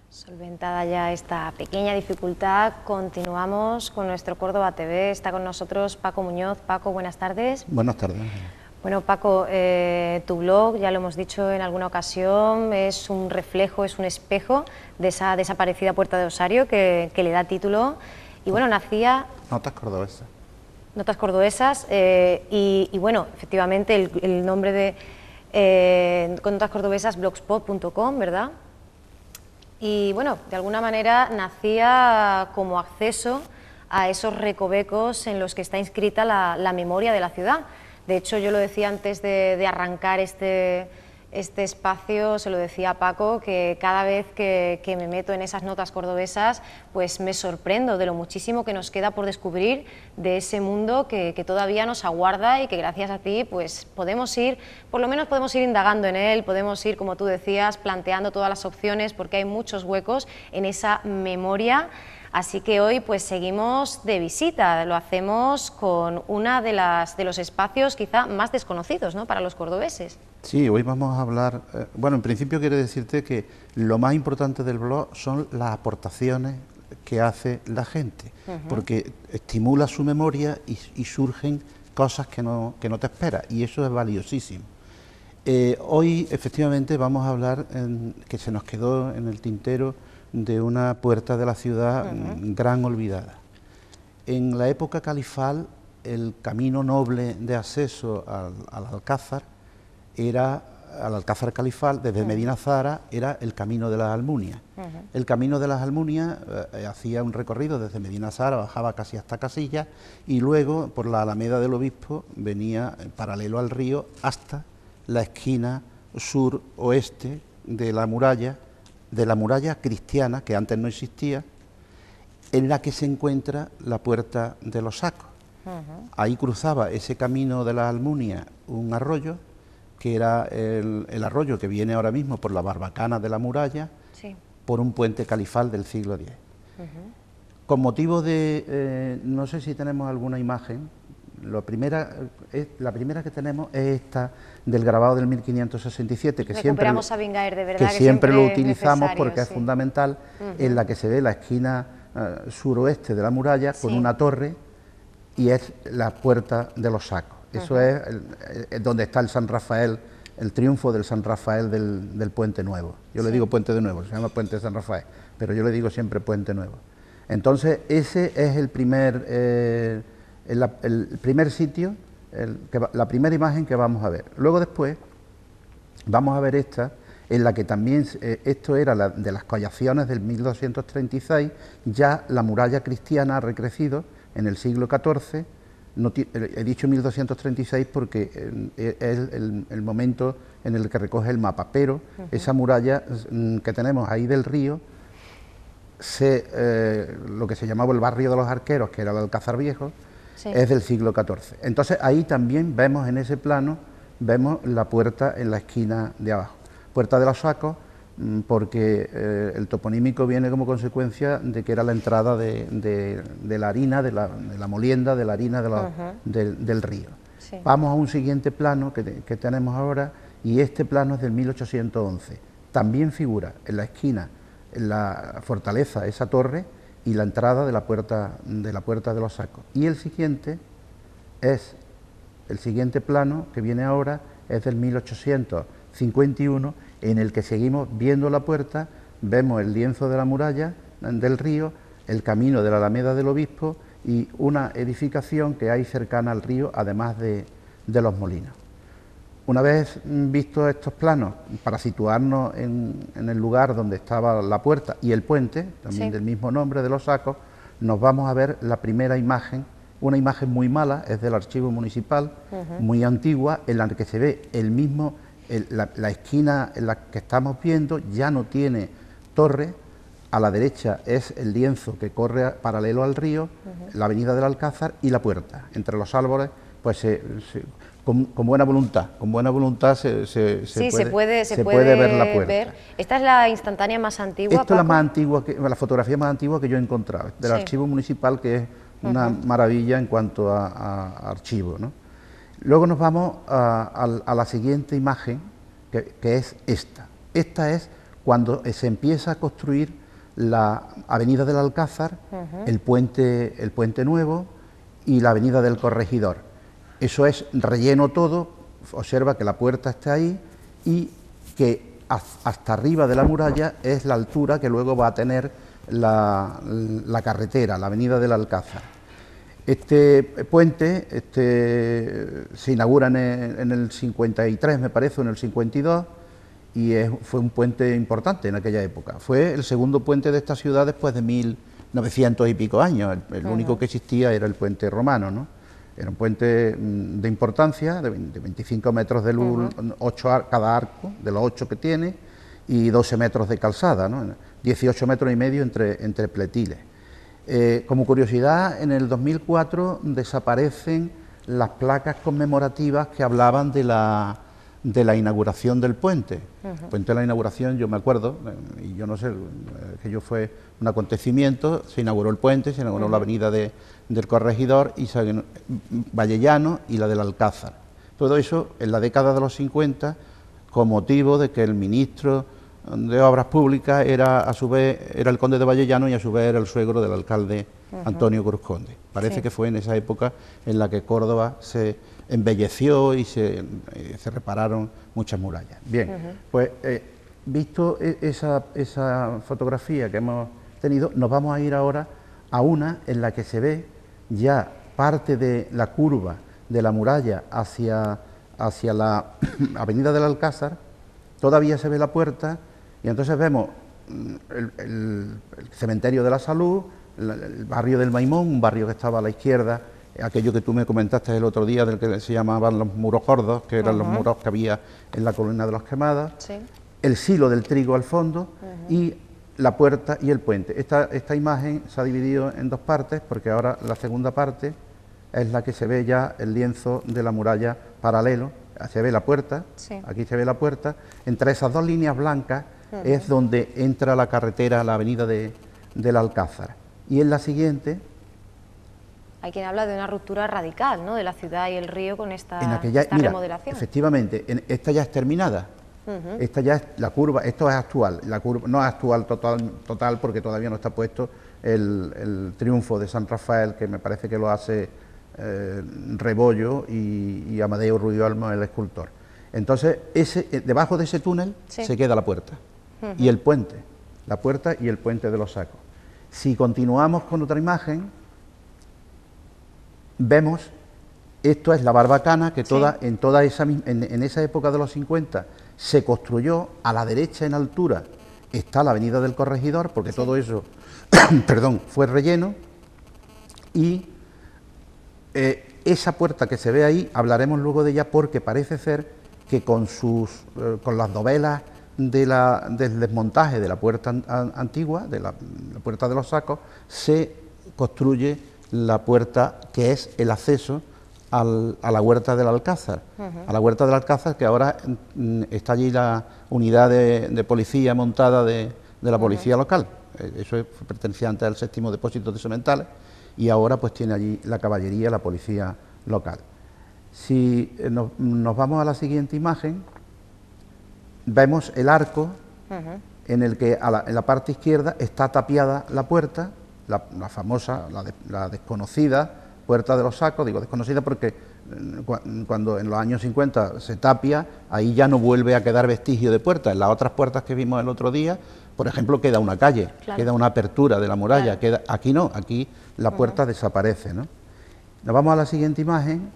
Solventada ya esta pequeña dificultad, continuamos con nuestro Córdoba TV. Está con nosotros Paco Muñoz. Paco, buenas tardes. Buenas tardes. Bueno, Paco, tu blog, ya lo hemos dicho en alguna ocasión, es un reflejo, es un espejo de esa desaparecida Puerta de Osario que le da título. Y bueno, nacía... Notas cordobesas. Notas cordobesas, y bueno, efectivamente el nombre de con Notas Cordobesas, blogspot.com, ¿verdad? Y bueno, de alguna manera nacía como acceso a esos recovecos en los que está inscrita la memoria de la ciudad. De hecho, yo lo decía antes de arrancar este espacio, se lo decía a Paco, que cada vez que me meto en esas notas cordobesas, pues me sorprendo de lo muchísimo que nos queda por descubrir de ese mundo que todavía nos aguarda y que gracias a ti pues podemos ir, por lo menos podemos ir indagando en él, podemos ir, como tú decías, planteando todas las opciones, porque hay muchos huecos en esa memoria. Así que hoy pues seguimos de visita, lo hacemos con una de los espacios quizá más desconocidos, ¿no?, para los cordobeses. Sí, hoy vamos a hablar, bueno, en principio quiero decirte que lo más importante del blog son las aportaciones que hace la gente, porque estimula su memoria y surgen cosas que no te esperas, y eso es valiosísimo. Hoy efectivamente vamos a hablar, que se nos quedó en el tintero, de una puerta de la ciudad gran olvidada. En la época califal, el camino noble de acceso al Alcázar era, al Alcázar califal, desde Medina Zahara, era el camino de las Almunias. El camino de las Almunias hacía un recorrido desde Medina Zahara, bajaba casi hasta Casillas, y luego por la Alameda del Obispo venía paralelo al río hasta la esquina sur-oeste de la muralla cristiana, que antes no existía, en la que se encuentra la Puerta de los Sacos. Ahí cruzaba ese camino de la Almunia un arroyo, que era el arroyo que viene ahora mismo por la barbacana de la muralla, sí, por un puente califal del siglo X. Con motivo de, no sé si tenemos alguna imagen, la primera que tenemos es esta del grabado del 1567, que recuperamos siempre, a Bingaer, de verdad, que siempre lo es utilizamos necesario, porque es sí, fundamental, en la que se ve la esquina suroeste de la muralla con una torre, y es la Puerta de los Sacos. Eso es donde está el San Rafael, el triunfo del San Rafael del Puente Nuevo. Yo le digo Puente de Nuevo, se llama Puente de San Rafael, pero yo le digo siempre Puente Nuevo. Entonces ese es el primer sitio, la primera imagen que vamos a ver. Luego después vamos a ver esta, en la que también, esto era de las collaciones del 1236, ya la muralla cristiana ha recrecido en el siglo XIV. He dicho 1236 porque es el momento en el que recoge el mapa, pero esa muralla que tenemos ahí del río, lo que se llamaba el barrio de los arqueros, que era el Alcázar Viejo, es del siglo XIV. Entonces ahí también vemos, en ese plano, vemos la puerta en la esquina de abajo. Puerta de los Sacos, porque el toponímico viene como consecuencia de que era la entrada de la harina, de la molienda, de la harina del río. Sí. Vamos a un siguiente plano que tenemos ahora, y este plano es del 1811. También figura en la esquina, en la fortaleza, esa torre, y la entrada de la puerta de los Sacos. Y el siguiente plano que viene ahora es del 1851, en el que seguimos viendo la puerta, vemos el lienzo de la muralla del río, el camino de la Alameda del Obispo y una edificación que hay cercana al río, además de los molinos. Una vez vistos estos planos, para situarnos en el lugar donde estaba la puerta y el puente, también del mismo nombre, de los Sacos, nos vamos a ver la primera imagen, una imagen muy mala, es del archivo municipal, muy antigua, en la que se ve el mismo, la esquina en la que estamos viendo ya no tiene torre. A la derecha es el lienzo que corre paralelo al río, la avenida del Alcázar y la puerta. Entre los árboles, pues con buena voluntad se puede ver la puerta. Esta es la instantánea más antigua. Esta es la más antigua, la fotografía más antigua que yo he encontrado, del archivo municipal, que es una maravilla en cuanto a archivo, ¿no? Luego nos vamos a la siguiente imagen, que es esta. Esta es cuando se empieza a construir la Avenida del Alcázar, el puente Nuevo y la Avenida del Corregidor. Eso es relleno todo, observa que la puerta está ahí y que hasta arriba de la muralla es la altura que luego va a tener la carretera, la Avenida del Alcázar. Este puente se inaugura en el 53, me parece, o en el 52, y fue un puente importante en aquella época. Fue el segundo puente de esta ciudad después de 1900 y pico años. El único que existía era el puente romano, ¿no? Era un puente de importancia, de 25 metros de luz, 8 cada arco, de los 8 que tiene, y 12 metros de calzada, ¿no? 18 metros y medio entre pletiles. Como curiosidad, en el 2004 desaparecen las placas conmemorativas que hablaban de la inauguración del puente. El puente de la inauguración, yo me acuerdo, y yo no sé, aquello fue un acontecimiento, se inauguró el puente, se inauguró la avenida del Corregidor, y Vallellano y la del Alcázar. Todo eso en la década de los 50, con motivo de que el ministro de Obras Públicas era a su vez el conde de Vallellano y a su vez era el suegro del alcalde Antonio Cruz Conde. Parece que fue en esa época en la que Córdoba se embelleció y se repararon muchas murallas. Bien, pues visto esa fotografía que hemos tenido, nos vamos a ir ahora a una en la que se ve ya parte de la curva de la muralla hacia la Avenida del Alcázar. Todavía se ve la puerta y entonces vemos el cementerio de la Salud, el barrio del Maimón, un barrio que estaba a la izquierda, aquello que tú me comentaste el otro día, del que se llamaban los muros gordos, que eran los muros que había en la colina de los Quemadas, el silo del trigo al fondo y la puerta y el puente. Esta imagen se ha dividido en dos partes, porque ahora la segunda parte es la que se ve ya el lienzo de la muralla paralelo. Se ve la puerta, aquí se ve la puerta, entre esas dos líneas blancas es donde entra la carretera, la avenida del Alcázar. Y en la siguiente... Hay quien habla de una ruptura radical, ¿no?, de la ciudad y el río con esta mira, remodelación. Efectivamente, esta ya es terminada, esta ya es la curva, esto es actual, la curva no es actual total porque todavía no está puesto el triunfo de San Rafael, que me parece que lo hace Rebollo y Amadeo Ruiz Olmo, el escultor. Entonces, debajo de ese túnel se queda la puerta y el puente, la puerta y el puente de los Sacos. Si continuamos con otra imagen, vemos, esto es la Barbacana, que en esa época de los 50 se construyó. A la derecha en altura está la Avenida del Corregidor, porque todo eso perdón, fue relleno, y esa puerta que se ve ahí, hablaremos luego de ella, porque parece ser que con las dovelas del desmontaje de la puerta antigua, de la puerta de los Sacos, se construye la puerta que es el acceso a la huerta del Alcázar, a la huerta del Alcázar, que ahora está allí la unidad de policía montada de la policía local. Eso pertenecía antes al 7º depósito de sementales y ahora pues tiene allí la caballería, la policía local. Si nos vamos a la siguiente imagen, vemos el arco en el que en la parte izquierda está tapiada la puerta, la famosa, la desconocida puerta de los Sacos. Digo desconocida porque cuando en los años 50 se tapia, ahí ya no vuelve a quedar vestigio de puerta. En las otras puertas que vimos el otro día, por ejemplo, queda una calle, queda una apertura de la muralla, aquí no, aquí la puerta desaparece, ¿no? Nos vamos a la siguiente imagen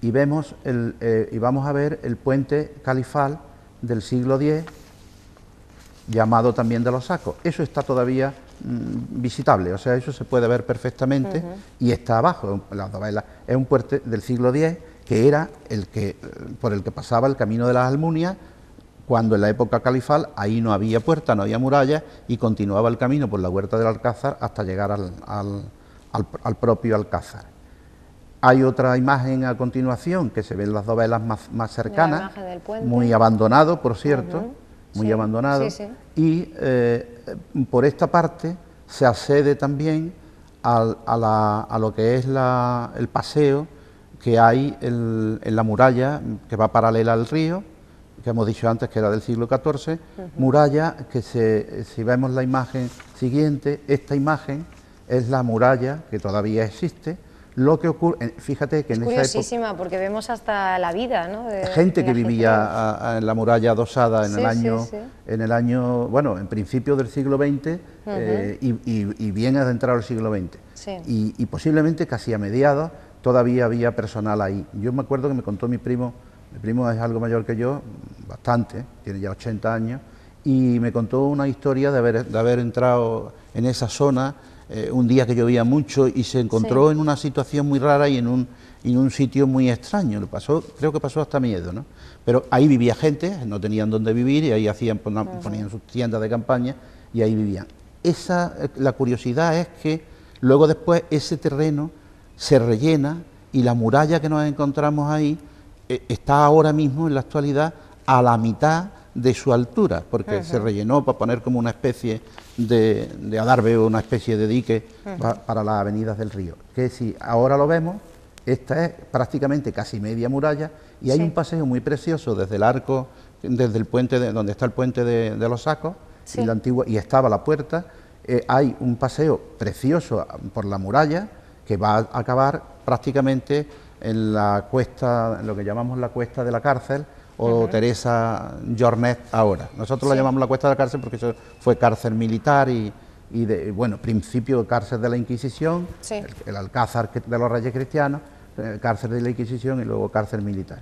y vemos y vamos a ver el puente califal del siglo X, llamado también de los Sacos. Eso está todavía visitable, o sea, eso se puede ver perfectamente y está abajo, las dovelas. Es un puente del siglo X que era por el que pasaba el camino de las Almunias, cuando en la época califal ahí no había puerta, no había muralla y continuaba el camino por la huerta del Alcázar hasta llegar al propio Alcázar. Hay otra imagen a continuación que se ven las dovelas más cercanas, muy abandonado, por cierto, muy abandonado, y por esta parte se accede también a lo que es el paseo que hay en la muralla que va paralela al río, que hemos dicho antes que era del siglo XIV, muralla que si vemos la imagen siguiente, esta imagen es la muralla que todavía existe. Lo que ocurre, fíjate que es en esa época... curiosísima, porque vemos hasta la vida, ¿no? Gente que vivía en la muralla adosada en el año, bueno, en principio del siglo XX y bien adentrado el siglo XX. Sí. Y posiblemente casi a mediados todavía había personal ahí. Yo me acuerdo que me contó mi primo es algo mayor que yo, bastante, tiene ya 80 años, y me contó una historia de haber entrado en esa zona un día que llovía mucho y se encontró en una situación muy rara y en un sitio muy extraño. Creo que pasó hasta miedo, ¿no? Pero ahí vivía gente, no tenían dónde vivir y ahí ponían sus tiendas de campaña y ahí vivían. La curiosidad es que luego después ese terreno se rellena y la muralla que nos encontramos ahí está ahora mismo en la actualidad a la mitad de su altura, porque se rellenó para poner como una especie de adarve o una especie de dique para las avenidas del río. Que si ahora lo vemos, esta es prácticamente casi media muralla y hay un paseo muy precioso desde el arco, desde el puente donde está el puente de los Sacos y la antigua, y estaba la puerta, hay un paseo precioso por la muralla que va a acabar prácticamente en la cuesta, en lo que llamamos la cuesta de la cárcel, o Teresa Jornet ahora. Nosotros la llamamos la cuesta de la cárcel porque eso fue cárcel militar y bueno, principio de cárcel de la Inquisición, el Alcázar de los Reyes Cristianos, cárcel de la Inquisición y luego cárcel militar.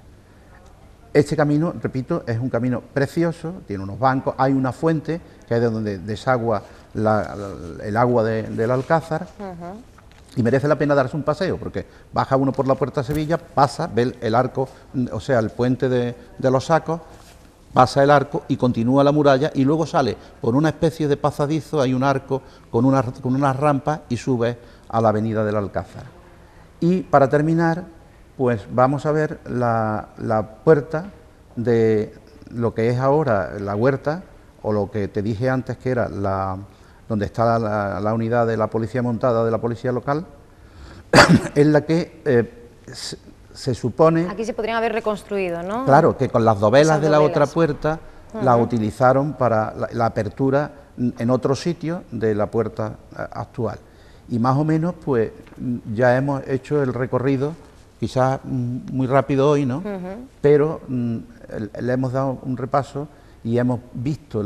Este camino, repito, es un camino precioso, tiene unos bancos, hay una fuente que es de donde desagua el agua del Alcázar. Y merece la pena darse un paseo, porque baja uno por la Puerta de Sevilla, pasa, ve el arco, o sea, el puente de los Sacos, pasa el arco y continúa la muralla y luego sale por una especie de pasadizo, hay un arco con unas rampas y sube a la avenida del Alcázar. Y para terminar, pues vamos a ver la puerta de lo que es ahora la huerta, o lo que te dije antes que era donde está la unidad de la policía montada de la policía local, en la que se supone... Aquí se podrían haber reconstruido, ¿no? Claro, que con las dovelas de la otra puerta la utilizaron para la apertura en otro sitio de la puerta actual. Y más o menos, pues, ya hemos hecho el recorrido, quizás muy rápido hoy, ¿no? Pero le hemos dado un repaso y hemos visto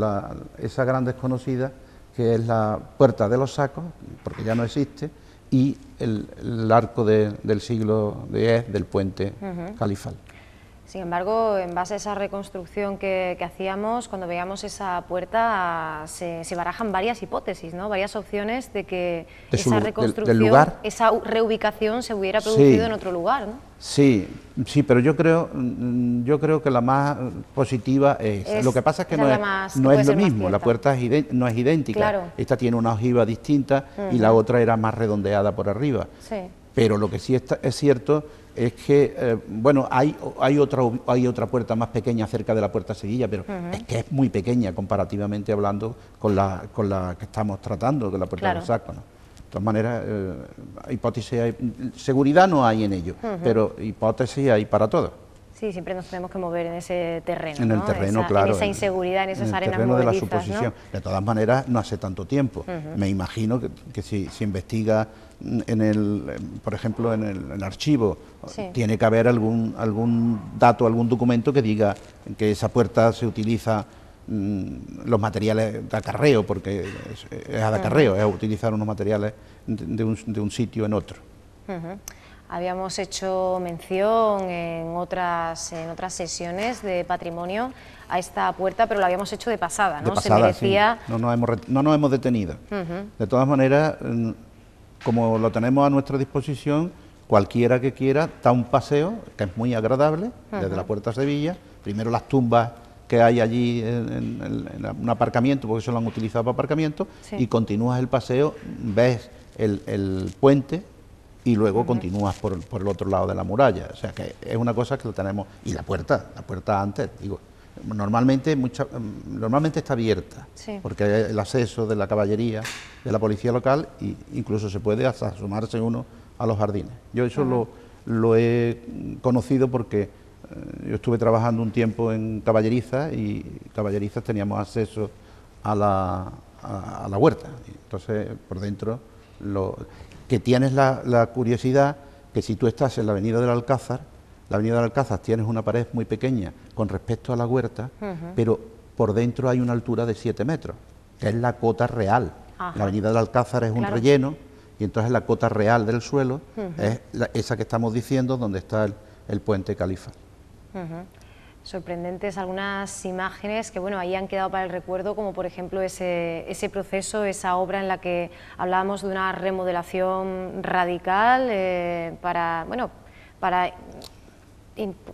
esa gran desconocida, que es la Puerta de los Sacos, porque ya no existe, y el arco del siglo X del puente califal. Sin embargo, en base a esa reconstrucción que hacíamos, cuando veíamos esa puerta, se barajan varias hipótesis, ¿no? Varias opciones de que esa reconstrucción, del lugar, esa reubicación se hubiera producido en otro lugar, ¿no? Sí, pero yo creo que la más positiva es lo que pasa es que no es lo mismo, la puerta no es idéntica, claro. Esta tiene una ojiva distinta y la otra era más redondeada por arriba, pero lo que sí es cierto es que, bueno, hay otra puerta más pequeña cerca de la Puerta de Sevilla, pero es que es muy pequeña comparativamente hablando con la que estamos tratando, de la Puerta de los Sacos, ¿no? De todas maneras, hipótesis seguridad no hay en ello, pero hipótesis hay para todo. Sí, siempre nos tenemos que mover en ese terreno, en el terreno, claro, en esa inseguridad, en esas arenas movedizas, de la suposición. ¿No? De todas maneras, no hace tanto tiempo. Me imagino que si investiga por ejemplo, en el archivo, tiene que haber algún dato, algún documento que diga que esa puerta se utiliza los materiales de acarreo, porque es de acarreo, es utilizar unos materiales de un sitio en otro. Habíamos hecho mención en otras sesiones de patrimonio a esta puerta, pero la habíamos hecho de pasada, ¿no? De pasada, se merecía... sí. No nos hemos detenido. De todas maneras, como lo tenemos a nuestra disposición, cualquiera que quiera da un paseo, que es muy agradable, desde la Puerta de Sevilla, primero las tumbas que hay allí en un aparcamiento, porque eso lo han utilizado para aparcamiento, y continúas el paseo, ves el puente y luego continúas por el otro lado de la muralla. O sea que es una cosa que lo tenemos. Y la puerta antes, digo, normalmente está abierta, porque hay el acceso de la caballería, de la policía local, e incluso se puede hasta asomarse uno a los jardines. Yo eso lo he conocido porque yo estuve trabajando un tiempo en Caballerizas y Caballerizas teníamos acceso a la huerta. Entonces, por dentro, que tienes la curiosidad que si tú estás en la Avenida del Alcázar, tienes una pared muy pequeña con respecto a la huerta, pero por dentro hay una altura de 7 metros, que es la cota real. La Avenida del Alcázar es un relleno, y entonces la cota real del suelo es esa que estamos diciendo, donde está el puente Califas. Sorprendentes algunas imágenes que, bueno, ahí han quedado para el recuerdo, como por ejemplo ese proceso, esa obra en la que hablábamos de una remodelación radical para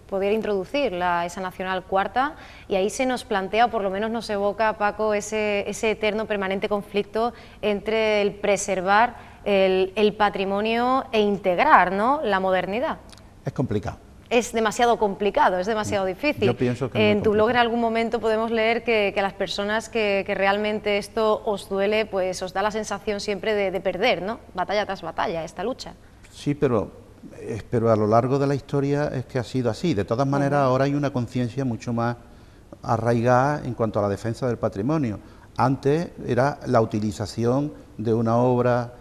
poder introducir esa Nacional Cuarta, y ahí se nos plantea, o por lo menos nos evoca, Paco, ese eterno permanente conflicto entre el preservar el patrimonio e integrar, ¿no?, la modernidad. Es complicado. Es demasiado complicado, es demasiado difícil. Yo pienso que en tu blog en algún momento podemos leer que las personas que realmente esto os duele, pues os da la sensación siempre de perder, ¿no?, batalla tras batalla, esta lucha. Sí, pero a lo largo de la historia es que ha sido así. De todas maneras, ahora hay una conciencia mucho más arraigada en cuanto a la defensa del patrimonio. Antes era la utilización de una obra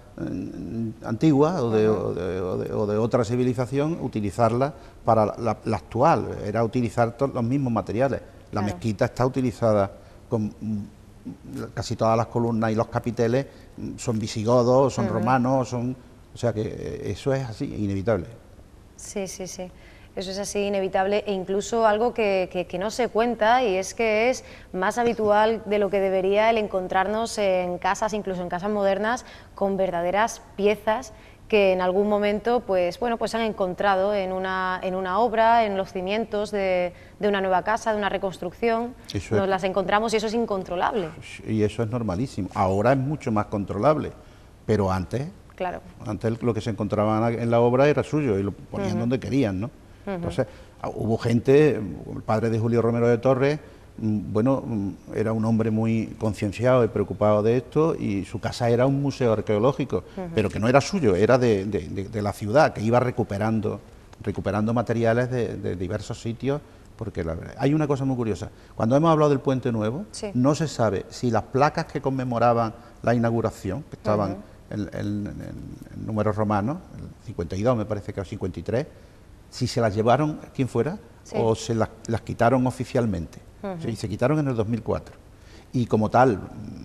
antigua o de otra civilización, utilizarla para la actual, era utilizar los mismos materiales. La mezquita está utilizada con casi todas las columnas y los capiteles son visigodos, son romanos, o sea que eso es así, inevitable. Sí, sí, sí. Eso es así, inevitable, e incluso algo que no se cuenta, y es que es más habitual de lo que debería el encontrarnos en casas, incluso en casas modernas, con verdaderas piezas que en algún momento pues han encontrado en una obra, en los cimientos de una nueva casa, de una reconstrucción. Nos las encontramos y eso es incontrolable. Y eso es normalísimo. Ahora es mucho más controlable, pero antes, antes lo que se encontraba en la obra era suyo y lo ponían donde querían, ¿no? Entonces, hubo gente, el padre de Julio Romero de Torres, era un hombre muy concienciado y preocupado de esto, y su casa era un museo arqueológico, pero que no era suyo, era de la ciudad, que iba recuperando materiales de diversos sitios, porque hay una cosa muy curiosa. Cuando hemos hablado del Puente Nuevo, no se sabe si las placas que conmemoraban la inauguración, que estaban en números romanos, el 52 me parece que o 53, si se las llevaron quien fuera o se las quitaron oficialmente. Y se quitaron en el 2004. Y como tal,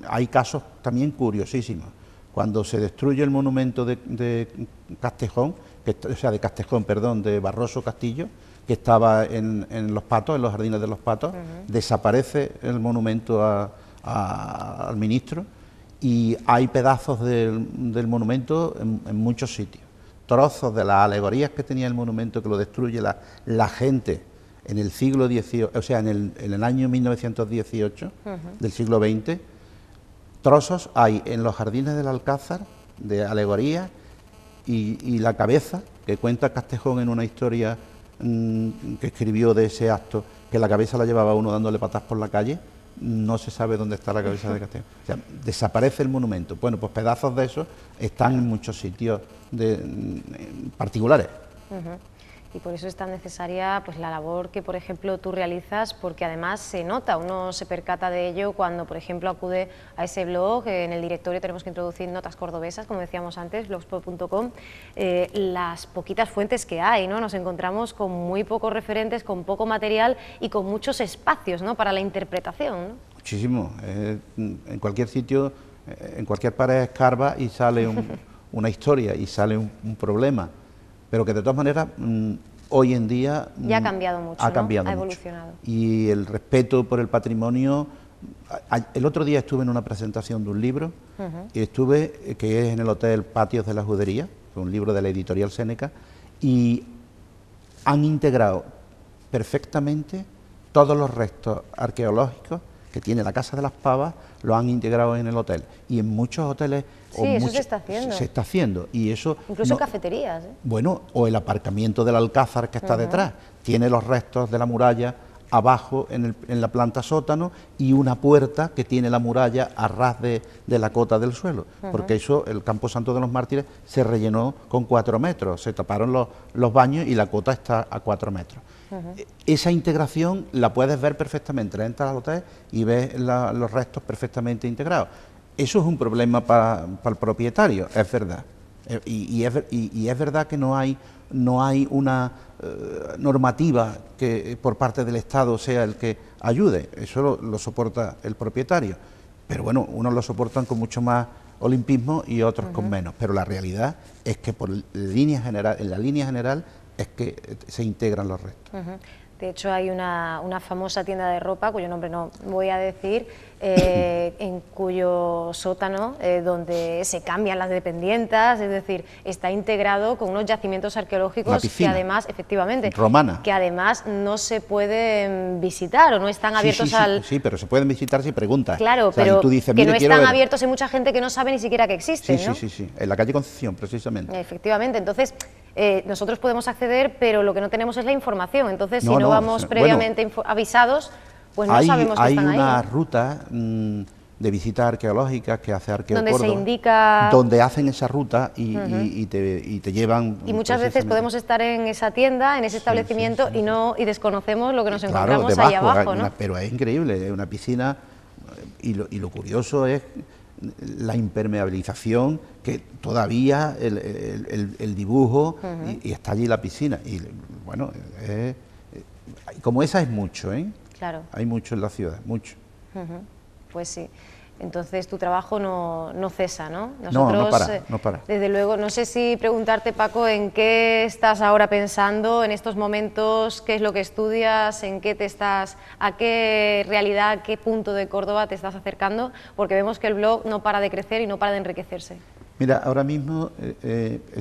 hay casos también curiosísimos. Cuando se destruye el monumento de Castejón, de Barroso Castillo, que estaba en Los Patos, en los Jardines de los Patos, desaparece el monumento al ministro, y hay pedazos del monumento en muchos sitios. Trozos de las alegorías que tenía el monumento, que lo destruye la gente en el siglo XVIII, o sea, en el año 1918 del siglo XX. Trozos hay en los Jardines del Alcázar de alegorías, y la cabeza que cuenta Castejón en una historia que escribió de ese acto, que la cabeza la llevaba uno dándole patas por la calle. No se sabe dónde está la cabeza de Castejón. O sea, desaparece el monumento. Bueno, pues pedazos de eso están en muchos sitios particulares. Y por eso es tan necesaria pues la labor que, por ejemplo, tú realizas, porque además se nota, uno se percata de ello cuando, por ejemplo, acude a ese blog. En el directorio tenemos que introducir notas cordobesas, como decíamos antes, blogspot.com, las poquitas fuentes que hay, ¿no? Nos encontramos con muy pocos referentes, con poco material y con muchos espacios, ¿no?, para la interpretación, ¿no? Muchísimo. En cualquier sitio, en cualquier pared escarba y sale una historia y sale un problema, pero que de todas maneras hoy en día ya ha cambiado mucho, ha cambiado, ha mucho. Evolucionado. Y el respeto por el patrimonio. El otro día estuve en una presentación de un libro, que es en el Hotel Patios de la Judería, un libro de la editorial Séneca, y han integrado perfectamente todos los restos arqueológicos que tiene la Casa de las Pavas, lo han integrado en el hotel, y en muchos hoteles eso se está haciendo. Se está haciendo, y eso incluso cafeterías. Bueno, o el aparcamiento del Alcázar que está detrás, tiene los restos de la muralla abajo en la planta sótano y una puerta que tiene la muralla a ras de la cota del suelo, porque eso, el Campo Santo de los Mártires se rellenó con 4 metros, se taparon los baños y la cota está a 4 metros. Esa integración la puedes ver perfectamente, entras al hotel y ves los restos perfectamente integrados. Eso es un problema para el propietario, es verdad, y es verdad que no hay una normativa que por parte del Estado sea el que ayude, eso lo soporta el propietario, pero bueno, unos lo soportan con mucho más olimpismo y otros con menos, pero la realidad es que en la línea general es que se integran los restos. De hecho, hay una famosa tienda de ropa, cuyo nombre no voy a decir, en cuyo sótano, donde se cambian las dependientas, es decir, está integrado con unos yacimientos arqueológicos que además, efectivamente, romana, que además no se pueden visitar o no están abiertos al... Sí, pero se pueden visitar si preguntas. Claro, o sea, pero tú dices, que no están abiertos, hay mucha gente que no sabe ni siquiera que existen, ¿no? Sí, en la calle Concepción, precisamente. Efectivamente, entonces... nosotros podemos acceder, pero lo que no tenemos es la información, entonces si no vamos previamente avisados, pues no sabemos que están ahí. Hay una ruta de visita arqueológica que hace Arqueo donde Córdoba, se indica... donde hacen esa ruta y te llevan... Y muchas veces podemos estar en esa tienda, en ese establecimiento, y desconocemos lo que nos encontramos debajo, ahí abajo, ¿no? Pero es increíble, es una piscina, y lo curioso es la impermeabilización, que todavía el dibujo y está allí la piscina, y bueno, como esa es mucho, Claro. Hay mucho en la ciudad, mucho. Pues sí. Entonces tu trabajo no cesa, ¿no? Nosotros, no para. Desde luego, no sé si preguntarte, Paco, ¿en qué estás ahora pensando en estos momentos? ¿Qué es lo que estudias? ¿A qué realidad, a qué punto de Córdoba te estás acercando? Porque vemos que el blog no para de crecer y no para de enriquecerse. Mira, ahora mismo,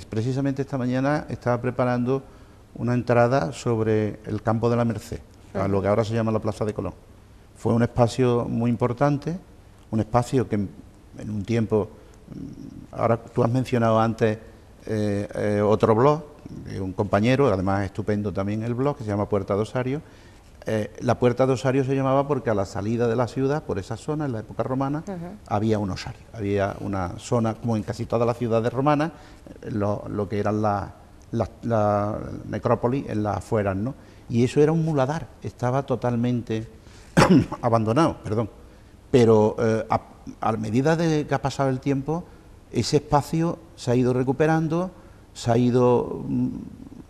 precisamente esta mañana, estaba preparando una entrada sobre el Campo de la Merced, a lo que ahora se llama la Plaza de Colón. Fue un espacio muy importante, un espacio que en un tiempo, ahora tú has mencionado antes otro blog, de un compañero, además estupendo también el blog, que se llama Puerta de Osario. La Puerta de Osario se llamaba porque a la salida de la ciudad, por esa zona, en la época romana, había un osario, había una zona, como en casi todas las ciudades romanas, lo que eran la necrópolis en las afueras, ¿no? Y eso era un muladar, estaba totalmente abandonado, perdón. Pero a medida de que ha pasado el tiempo, ese espacio se ha ido recuperando, se ha ido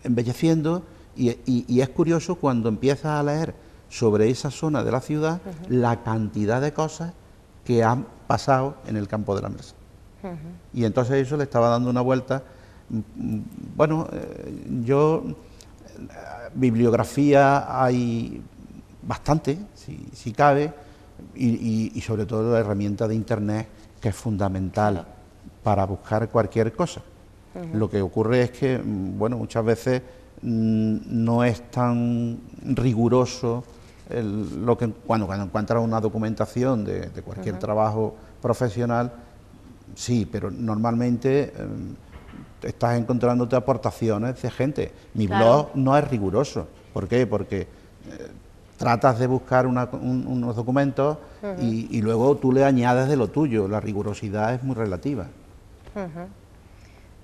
embelleciendo, y es curioso cuando empiezas a leer sobre esa zona de la ciudad la cantidad de cosas que han pasado en el Campo de la Merced. Y entonces eso le estaba dando una vuelta. Bueno, bibliografía hay bastante, si cabe, y sobre todo la herramienta de Internet, que es fundamental para buscar cualquier cosa. Lo que ocurre es que, bueno, muchas veces no es tan riguroso cuando encuentras una documentación de cualquier trabajo profesional, sí, pero normalmente estás encontrándote aportaciones de gente. Mi blog no es riguroso. ¿Por qué? Porque tratas de buscar unos documentos y luego tú le añades de lo tuyo. La rigurosidad es muy relativa.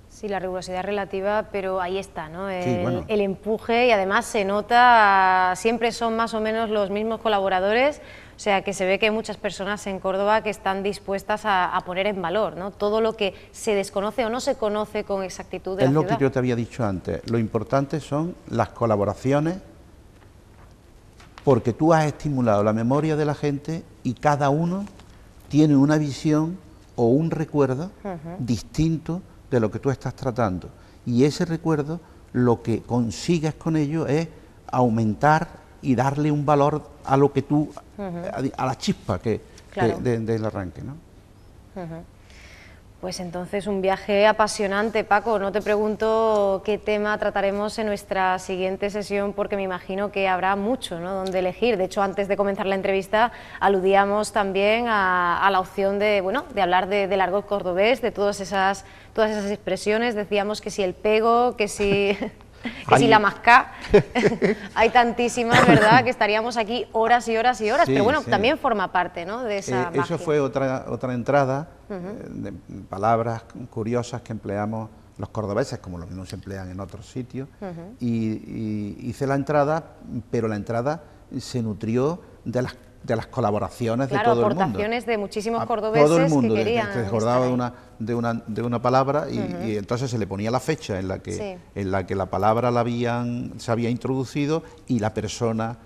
Sí, la rigurosidad es relativa, pero ahí está, ¿no? El empuje, y además se nota, siempre son más o menos los mismos colaboradores, o sea que se ve que hay muchas personas en Córdoba que están dispuestas a poner en valor, ¿no?, todo lo que se desconoce o no se conoce con exactitud de la ciudad. Es lo que yo te había dicho antes, lo importante son las colaboraciones, porque tú has estimulado la memoria de la gente y cada uno tiene una visión o un recuerdo distinto de lo que tú estás tratando, y ese recuerdo lo que consigues con ello es aumentar y darle un valor a lo que tú, a la chispa del arranque, ¿no? Pues entonces un viaje apasionante, Paco. No te pregunto qué tema trataremos en nuestra siguiente sesión, porque me imagino que habrá mucho, ¿no?, donde elegir. De hecho, antes de comenzar la entrevista aludíamos también a la opción de hablar del argot cordobés, de todas esas expresiones. Decíamos que si el pego, que si... que si la mascá, hay tantísimas, ¿verdad?, que estaríamos aquí horas y horas y horas, Sí, pero bueno, sí. también forma parte, ¿no?, de esa magia. Eso fue otra entrada, de palabras curiosas que empleamos los cordobeses, como lo mismo se emplean en otros sitios, y hice la entrada, pero la entrada se nutrió de las colaboraciones de todo el mundo. Aportaciones de muchísimos cordobeses todo el mundo, que querían que se acordaba estar ahí. de una palabra y entonces se le ponía la fecha en la que la palabra se había introducido y la persona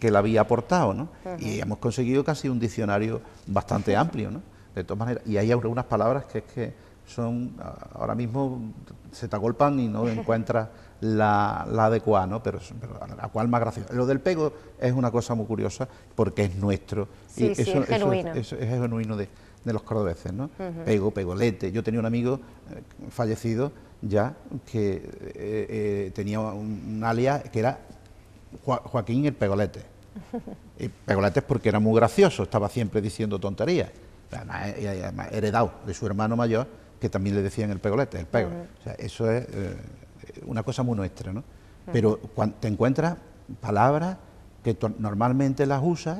que la había aportado, ¿no? Y hemos conseguido casi un diccionario bastante amplio, ¿no? De todas maneras, y hay algunas palabras que son, ahora mismo se te agolpan y no encuentras la adecuada, ¿no? Pero la cual más graciosa. Lo del pego es una cosa muy curiosa porque es nuestro. Sí, y sí, es genuino. Eso es genuino de los cordobeses, ¿no? Pego, pegolete. Yo tenía un amigo fallecido ya que tenía un alias que era Joaquín el Pegolete. Y Pegolete es porque era muy gracioso, estaba siempre diciendo tonterías. Además, heredado de su hermano mayor, que también le decían el Pegolete, el pego. O sea, eso es una cosa muy nuestra, ¿no? Pero cuando te encuentras palabras que normalmente las usas,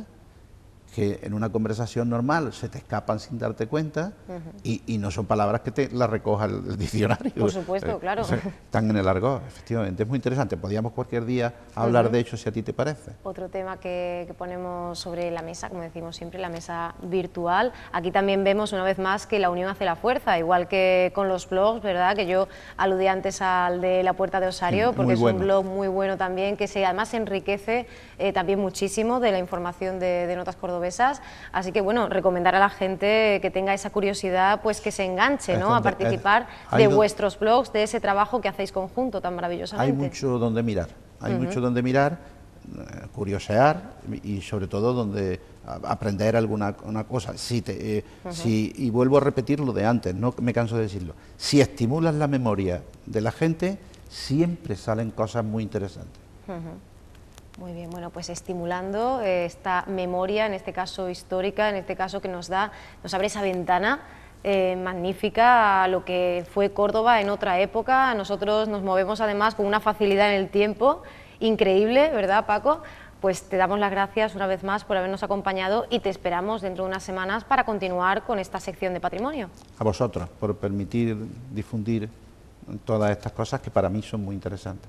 que en una conversación normal se te escapan sin darte cuenta y no son palabras que te las recoja el diccionario. Por supuesto, claro. Están en el argot, efectivamente. Es muy interesante. Podríamos cualquier día hablar de hecho, si a ti te parece. Otro tema que ponemos sobre la mesa, como decimos siempre, la mesa virtual. Aquí también vemos una vez más que la unión hace la fuerza, igual que con los blogs, ¿verdad? Que yo aludí antes al de La Puerta de Osario, porque es un blog muy bueno también, que además enriquece también muchísimo de la información de notas cordobesas. Así que bueno, recomendar a la gente que tenga esa curiosidad, pues que se enganche, ¿no?, a participar de vuestros blogs, de ese trabajo que hacéis conjunto tan maravillosamente. Hay mucho donde mirar, curiosear y sobre todo donde aprender una cosa. Y vuelvo a repetir lo de antes, no me canso de decirlo, si estimulas la memoria de la gente, siempre salen cosas muy interesantes. Muy bien, bueno, pues estimulando esta memoria, en este caso histórica, en este caso que nos abre esa ventana magnífica a lo que fue Córdoba en otra época. Nosotros nos movemos además con una facilidad en el tiempo increíble, ¿verdad, Paco? Pues te damos las gracias una vez más por habernos acompañado y te esperamos dentro de unas semanas para continuar con esta sección de patrimonio. A vosotros, por permitir difundir todas estas cosas que para mí son muy interesantes.